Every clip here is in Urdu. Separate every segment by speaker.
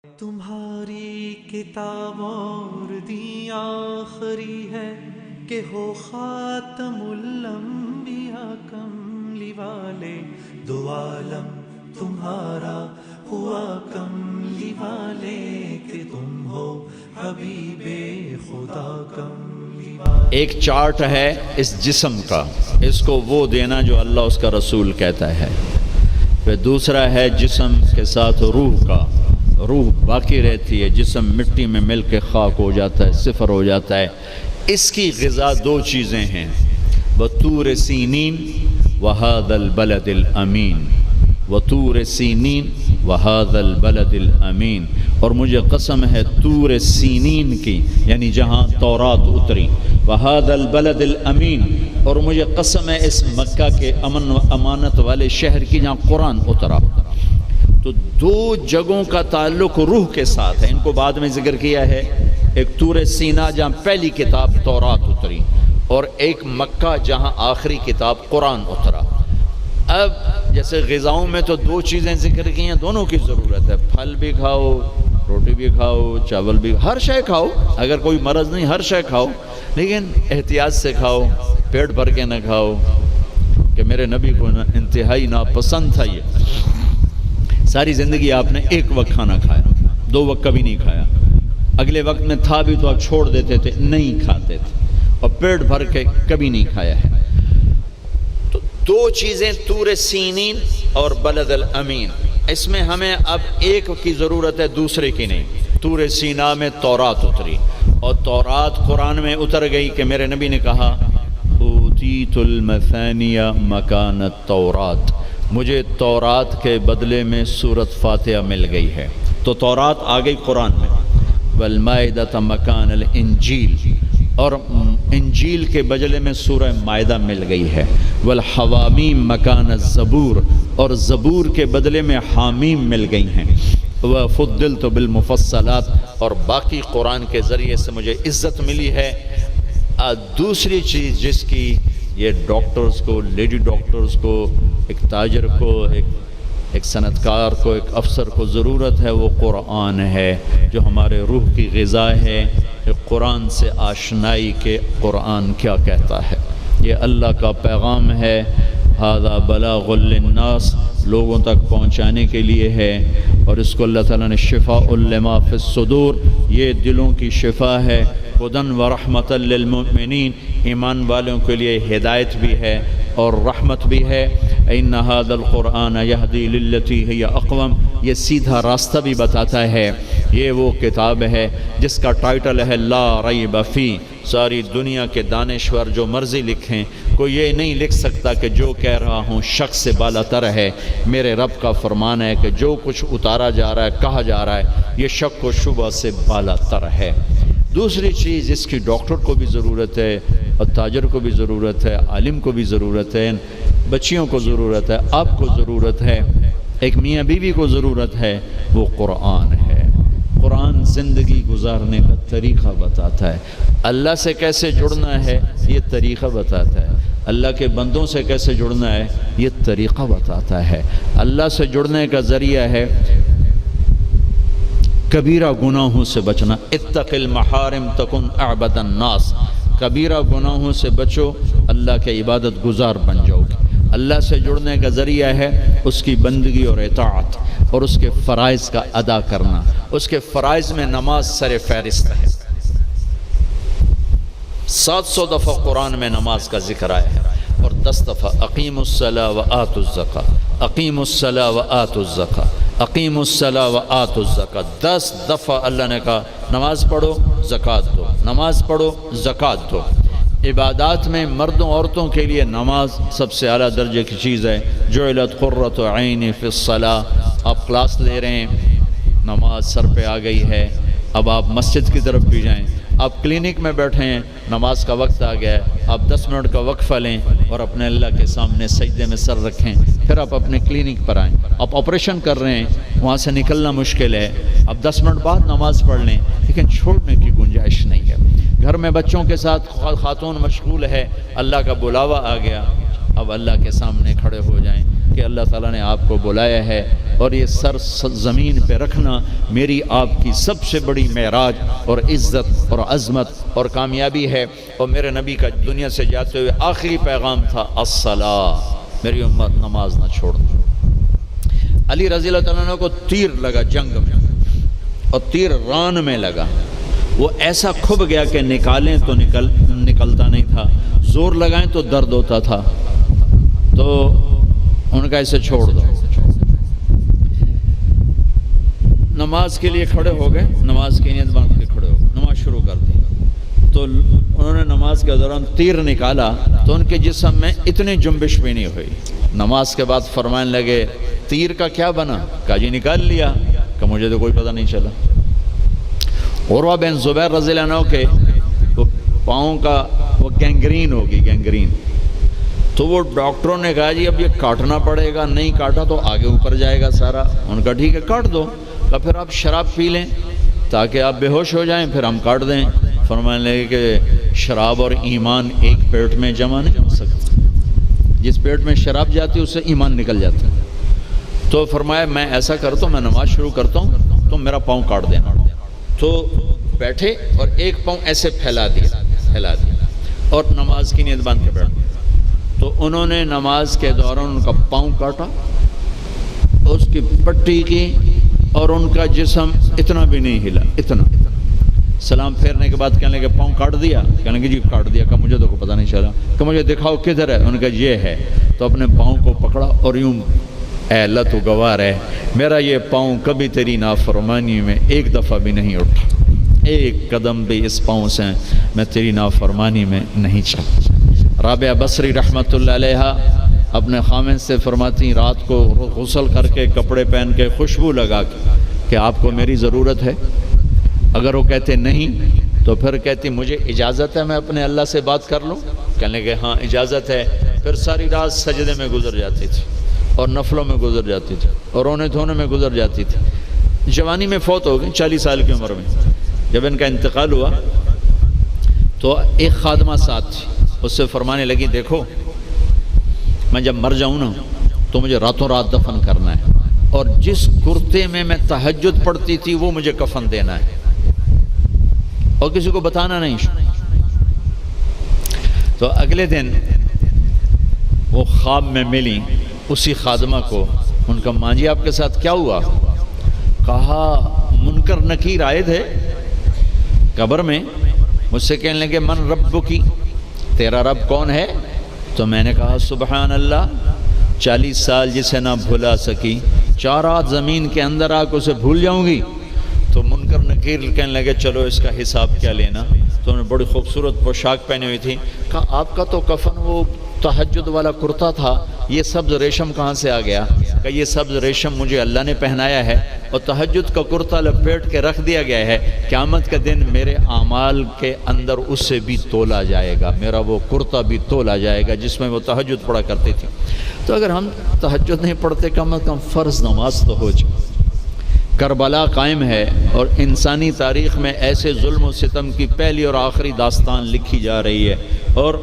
Speaker 1: تمہاری کتاب اور دی آخری ہے کہ ہو خاتم الانبیاء کملی والے، دو عالم تمہارا ہوا کملی والے کہ تم ہو حبیب خدا کملی والے۔
Speaker 2: ایک چارٹ ہے اس جسم کا، اس کو وہ دینا جو اللہ اس کا رسول کہتا ہے۔ پھر دوسرا ہے جسم کے ساتھ روح کا، روح باقی رہتی ہے، جسم مٹی میں مل کے خاک ہو جاتا ہے، صفر ہو جاتا ہے۔ اس کی غذا دو چیزیں ہیں، وطور سینین وہذا البلد الامین، وطور سینین وہذا البلد الامین۔ اور مجھے قسم ہے طور سینین کی، یعنی جہاں تورات اتری، وہذا البلد الامین، اور مجھے قسم ہے اس مکہ کے امن و امانت والے شہر کی جہاں قرآن اترا۔ تو دو جگہوں کا تعلق روح کے ساتھ ہے، ان کو بعد میں ذکر کیا ہے۔ ایک طور سینا جہاں پہلی کتاب تورات اتری، اور ایک مکہ جہاں آخری کتاب قرآن اترا۔ اب جیسے غذاؤں میں تو دو چیزیں ذکر کی ہیں، دونوں کی ضرورت ہے، پھل بھی کھاؤ، روٹی بھی کھاؤ، چاول بھی، ہر شے کھاؤ، اگر کوئی مرض نہیں ہر شے کھاؤ، لیکن احتیاط سے کھاؤ، پیٹ بھر کے نہ کھاؤ، کہ میرے نبی کو انتہائی ناپسند تھا یہ۔ ساری زندگی آپ نے ایک وقت کھانا کھایا، دو وقت کبھی نہیں کھایا، اگلے وقت میں تھا بھی تو آپ چھوڑ دیتے تھے، نہیں کھاتے تھے، اور پیٹ بھر کے کبھی نہیں کھایا ہے۔ تو دو چیزیں طور سینین اور بلد الامین، اس میں ہمیں اب ایک کی ضرورت ہے، دوسرے کی نہیں۔ طور سینا میں تورات اتری، اور تورات قرآن میں اتر گئی کہ میرے نبی نے کہا اوتیت المثانیہ مکان التورات، مجھے تورات کے بدلے میں سورۃ فاتحہ مل گئی ہے۔ تو تورات آ گئی قرآن میں، والمائدۃ مکان الانجیل، اور انجیل کے بدلے میں سورہ مائدہ مل گئی ہے، والحوامیم مکان الزبور، اور زبور کے بدلے میں حامیم مل گئی ہیں، وفضلت بالمفصلات، اور باقی قرآن کے ذریعے سے مجھے عزت ملی ہے۔ دوسری چیز جس کی یہ ڈاکٹرز کو، لیڈی ڈاکٹرز کو، ایک تاجر کو، ایک صنعت کار کو، ایک افسر کو ضرورت ہے، وہ قرآن ہے جو ہمارے روح کی غذا ہے۔ قرآن سے آشنائی کے قرآن کیا کہتا ہے، یہ اللہ کا پیغام ہے، ھذا بلاغ للناس، لوگوں تک پہنچانے کے لیے ہے، اور اس کو اللہ تعالیٰ نے شفاء لما فی الصدور، یہ دلوں کی شفا ہے، ہدی و رحمۃ للمؤمنین، ایمان والوں کے لیے ہدایت بھی ہے اور رحمت بھی ہے۔ ان ھذا القرآن یہدی للتی ہی اقوم، یہ سیدھا راستہ بھی بتاتا ہے۔ یہ وہ کتاب ہے جس کا ٹائٹل ہے لا ریب فی، ساری دنیا کے دانشور جو مرضی لکھیں، کوئی یہ نہیں لکھ سکتا کہ جو کہہ رہا ہوں شک سے بالا تر ہے۔ میرے رب کا فرمان ہے کہ جو کچھ اتارا جا رہا ہے، کہا جا رہا ہے، یہ شک و شبہ سے بالا تر ہے۔ دوسری چیز اس کی ڈاکٹر کو بھی ضرورت ہے، اور تاجر کو بھی ضرورت ہے، عالم کو بھی ضرورت ہے، بچیوں کو ضرورت ہے، آپ کو ضرورت ہے، ایک میاں بیوی کو ضرورت ہے، وہ قرآن ہے۔ قرآن زندگی گزارنے کا طریقہ بتاتا ہے، اللہ سے کیسے جڑنا ہے یہ طریقہ بتاتا ہے، اللہ کے بندوں سے کیسے جڑنا ہے یہ طریقہ بتاتا ہے۔ اللہ سے جڑنے کا ذریعہ ہے کبیرہ گناہوں سے بچنا، اتق المحارم تکن اعبد الناس، کبیرہ گناہوں سے بچو، اللہ کے عبادت گزار بن جاؤ گے۔ اللہ سے جڑنے کا ذریعہ ہے اس کی بندگی اور اطاعت، اور اس کے فرائض کا ادا کرنا۔ اس کے فرائض میں نماز سر فہرست ہے، 700 دفعہ قرآن میں نماز کا ذکر آیا ہے، اور 10 دفعہ اقیموا الصلاۃ وآتوا الزکاۃ، اقیموا الصلاۃ وآتوا الزکاۃ، اقیموا الصلاۃ وآتوا الزکاۃ، 10 دفعہ اللہ نے کہا نماز پڑھو زکوٰۃ دو، نماز پڑھو زکوٰۃ دو۔ عبادات میں مردوں عورتوں کے لیے نماز سب سے اعلیٰ درجے کی چیز ہے۔ جعلت قرۃ عینی فی الصلاۃ، آپ کلاس لے رہے ہیں، نماز سر پہ آ گئی ہے، اب آپ مسجد کی طرف بھی جائیں، آپ کلینک میں بیٹھے ہیں، نماز کا وقت آ گیا ہے، آپ 10 منٹ کا وقفہ لیں اور اپنے اللہ کے سامنے سجدے میں سر رکھیں، پھر آپ اپنے کلینک پر آئیں۔ آپ آپریشن کر رہے ہیں، وہاں سے نکلنا مشکل ہے، اب 10 منٹ بعد نماز پڑھ لیں، لیکن چھوڑنے کی گنجائش نہیں ہے۔ گھر میں بچوں کے ساتھ خاتون مشغول ہے، اللہ کا بلاوا آ گیا، اب اللہ کے سامنے کھڑے ہو جائیں، کہ اللہ تعالیٰ نے آپ کو بلایا ہے، اور یہ سر زمین پہ رکھنا میری آپ کی سب سے بڑی معراج اور عزت اور عظمت اور کامیابی ہے۔ اور میرے نبی کا دنیا سے جاتے ہوئے آخری پیغام تھا الصلاۃ، میری امت نماز نہ چھوڑ دو۔ علی رضی اللہ تعالیٰ عنہ کو تیر لگا جنگ میں، اور تیر ران میں لگا، وہ ایسا کھب گیا کہ نکالیں تو نکلتا نہیں تھا، زور لگائیں تو درد ہوتا تھا، تو ان کا اسے چھوڑ دو۔ نماز کے لیے کھڑے ہو گئے، نماز کی نیت باندھ کے کھڑے ہو گئے، نماز شروع کر دی۔ تو انہوں نے نماز کے دوران تیر نکالا تو ان کے جسم میں اتنی جنبش بھی نہیں ہوئی۔ نماز کے بعد فرمانے لگے تیر کا کیا بنا؟ کہا جی نکال لیا، کہ مجھے تو کوئی پتہ نہیں چلا۔ عروہ بن زبیر رضی اللہ عنہ کے پاؤں کا وہ گینگرین ہوگی، گینگرین، تو وہ ڈاکٹروں نے کہا جی اب یہ کاٹنا پڑے گا، نہیں کاٹا تو آگے اوپر جائے گا سارا۔ ان کا ٹھیک ہے کاٹ دو، کہ پھر آپ شراب پی لیں تاکہ آپ بے ہوش ہو جائیں، پھر ہم کاٹ دیں۔ فرمانے لگے کہ شراب اور ایمان ایک پیٹ میں جمع نہیں ہو سکتا، جس پیٹ میں شراب جاتی ہے اس سے ایمان نکل جاتا ہے۔ تو فرمایا میں ایسا کرتا ہوں، میں نماز شروع کرتا ہوں تو میرا پاؤں کاٹ دینا۔ تو بیٹھے اور ایک پاؤں ایسے پھیلا دیا اور نماز کی نیت باندھ کے بیٹھ گئے۔ تو انہوں نے نماز کے دوران ان کا پاؤں کاٹا، اس کی پٹی کی، اور ان کا جسم اتنا بھی نہیں ہلا، اتنا۔ سلام پھیرنے کے بعد کہنے لگے پاؤں کاٹ دیا؟ کہنے لگے جی کاٹ دیا۔ کہ مجھے تو کوئی پتہ نہیں چلا، کہ مجھے دکھاؤ کدھر ہے؟ ان کا یہ ہے۔ تو اپنے پاؤں کو پکڑا اور یوں، اے اللہ تو گواہ ہے میرا یہ پاؤں کبھی تیری نافرمانی میں ایک دفعہ بھی نہیں اٹھا، ایک قدم بھی اس پاؤں سے میں تیری نافرمانی میں نہیں چلا۔ رابعہ بصری رحمۃ اللہ علیہا اپنے خامن سے فرماتی رات کو غسل کر کے کپڑے پہن کے خوشبو لگا کے کہ آپ کو میری ضرورت ہے؟ اگر وہ کہتے نہیں تو پھر کہتی مجھے اجازت ہے میں اپنے اللہ سے بات کر لوں؟ کہنے لگے ہاں اجازت ہے۔ پھر ساری رات سجدے میں گزر جاتی تھی اور نفلوں میں گزر جاتی تھی اور رونے دھونے میں گزر جاتی تھی۔ جوانی میں فوت ہو گئی، 40 سال کی عمر میں۔ جب ان کا انتقال ہوا تو ایک خادمہ ساتھ تھی، اس سے فرمانے لگی دیکھو میں جب مر جاؤں نا تو مجھے راتوں رات دفن کرنا ہے، اور جس کرتے میں میں تہجد پڑھتی تھی وہ مجھے کفن دینا ہے، اور کسی کو بتانا نہیں۔ تو اگلے دن وہ خواب میں ملی اسی خادمہ کو۔ ان کا ماں جی آپ کے ساتھ کیا ہوا؟ کہا منکر نکیر آئے تھے قبر میں، مجھ سے کہنے لگے من ربکی، تیرا رب کون ہے؟ تو میں نے کہا سبحان اللہ، 40 سال جسے نہ بھلا سکی، 4 رات زمین کے اندر آ کے اسے بھول جاؤں گی؟ تو منکر نکیر کہنے لگے چلو اس کا حساب کیا لینا۔ تو انہوں نے بڑی خوبصورت پوشاک پہنی ہوئی تھی، کہا آپ کا تو کفن وہ تہجد والا کرتا تھا، یہ سبز ریشم کہاں سے آ گیا؟ کہ یہ سبز ریشم مجھے اللہ نے پہنایا ہے، اور تہجد کا کرتا لپیٹ کے رکھ دیا گیا ہے، قیامت کے دن میرے اعمال کے اندر اس سے بھی تولا جائے گا، میرا وہ کرتا بھی تولا جائے گا جس میں وہ تہجد پڑھا کرتی تھی۔ تو اگر ہم تہجد نہیں پڑھتے کم از کم فرض نماز تو ہو جائے۔ کربلا قائم ہے، اور انسانی تاریخ میں ایسے ظلم و ستم کی پہلی اور آخری داستان لکھی جا رہی ہے، اور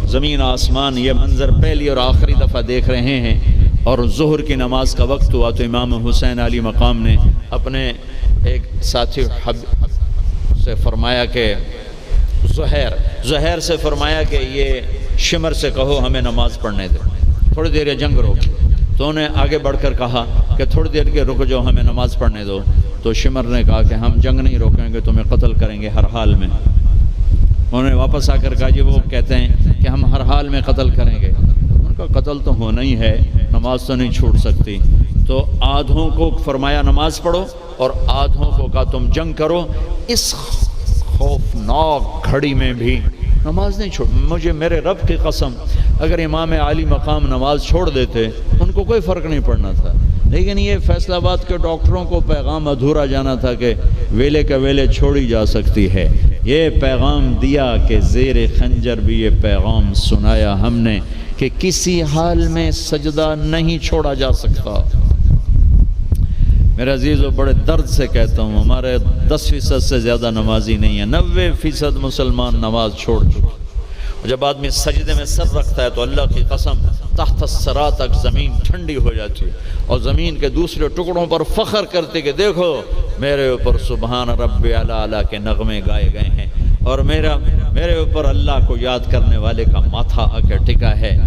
Speaker 2: زمین آسمان یہ منظر پہلی اور آخری دفعہ دیکھ رہے ہیں۔ اور ظہر کی نماز کا وقت ہوا تو امام حسین علی مقام نے اپنے ایک ساتھی سے فرمایا کہ زہیر سے فرمایا کہ یہ شمر سے کہو ہمیں نماز پڑھنے دے، تھوڑی دیر یہ جنگ روک۔ تو انہیں آگے بڑھ کر کہا کہ تھوڑی دیر کے رک جاؤ ہمیں نماز پڑھنے دو۔ تو شمر نے کہا کہ ہم جنگ نہیں روکیں گے، تمہیں قتل کریں گے ہر حال میں۔ انہوں نے واپس آ کر کہا جی وہ کہتے ہیں کہ ہم ہر حال میں قتل کریں گے۔ ان کا قتل تو ہونا ہی ہے، نماز تو نہیں چھوٹ سکتی۔ تو آدھوں کو فرمایا نماز پڑھو، اور آدھوں کو کہا تم جنگ کرو۔ اس خوفناک گھڑی میں بھی نماز نہیں چھوڑ۔ مجھے میرے رب کی قسم اگر امام علی مقام نماز چھوڑ دیتے ان کو کوئی فرق نہیں پڑنا تھا، لیکن یہ فیصل آباد کے ڈاکٹروں کو پیغام ادھورا جانا تھا کہ ویلے کا ویلے چھوڑی جا سکتی ہے۔ یہ پیغام دیا کہ زیر خنجر بھی یہ پیغام سنایا ہم نے کہ کسی حال میں سجدہ نہیں چھوڑا جا سکتا۔ میرے عزیزو بڑے درد سے کہتا ہوں ہمارے 10% سے زیادہ نمازی نہیں ہیں، 90% مسلمان نماز چھوڑ چکے۔ اور جب آدمی سجدے میں سر رکھتا ہے تو اللہ کی قسم تحت الثری تک زمین ٹھنڈی ہو جاتی اور زمین کے دوسرے ٹکڑوں پر فخر کرتے کہ دیکھو میرے اوپر سبحان رب اعلیٰ کے نغمے گائے گئے ہیں اور میرے اوپر اللہ کو یاد کرنے والے کا ماتھا آ کے ٹکا ہے۔